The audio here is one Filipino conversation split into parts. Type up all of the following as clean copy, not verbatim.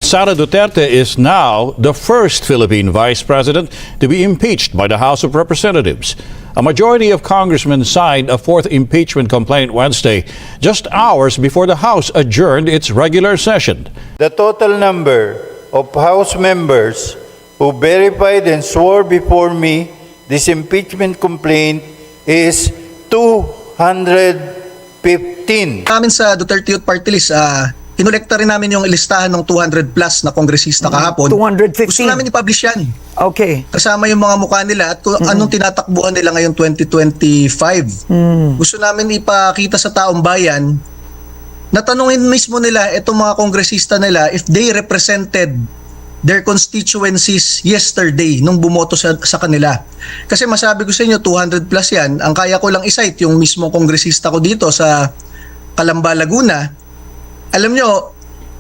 Sara Duterte is now the first Philippine vice president to be impeached by the House of Representatives. A majority of congressmen signed a fourth impeachment complaint Wednesday, just hours before the House adjourned its regular session. The total number of House members who verified and swore before me this impeachment complaint is 215. Namin sa Duterte Youth Party List, kinolekta rin namin yung listahan ng 200 plus na kongresista kahapon. 215. Gusto namin i-publish yan. Okay. Kasama yung mga mukha nila at kung anong tinatakbuhan nila ngayong 2025. Gusto namin ipakita sa taong bayan na tanungin mismo nila itong mga kongresista nila if they represented their constituencies yesterday nung bumoto sa kanila. Kasi masabi ko sa inyo, 200 plus yan. Ang kaya ko lang i-cite yung mismo kongresista ko dito sa Calamba, Laguna. Alam nyo,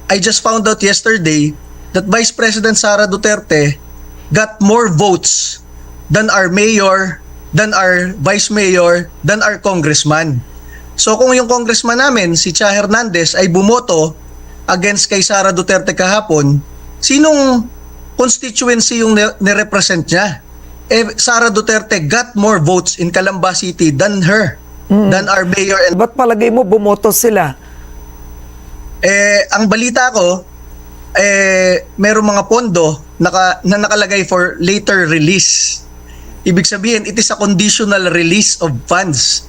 I just found out yesterday that Vice President Sara Duterte got more votes than our mayor, than our vice mayor, than our congressman. So kung yung congressman namin, si Cha Hernandez, ay bumoto against kay Sara Duterte kahapon, sinong constituency yung nirepresent niya? Sara Duterte got more votes in Calamba City than her, than our mayor. And Ba't palagay mo bumoto sila? ang balita ko, merong mga pondo na nakalagay for later release. Ibig sabihin, it is a conditional release of funds.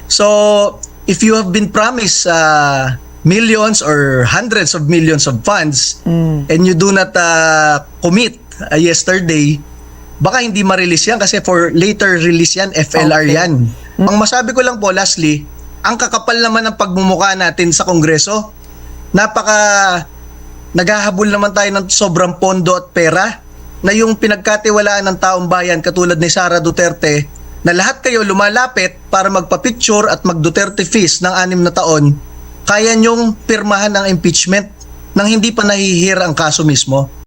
So, if you have been promised millions or hundreds of millions of funds and you do not commit yesterday, baka hindi ma-release yan kasi for later release yan, FLR Okay. yan. Ang masabi ko lang po, lastly, ang kakapal naman ng pagmumukha natin sa Kongreso, naghahabol naman tayo ng sobrang pondo at pera na yung pinagkatiwalaan ng taong bayan katulad ni Sara Duterte na lahat kayo lumalapit para magpa-picture at mag-Duterte feast ng 6 na taon, kaya nyong pirmahan ng impeachment nang hindi pa nahihira ang kaso mismo.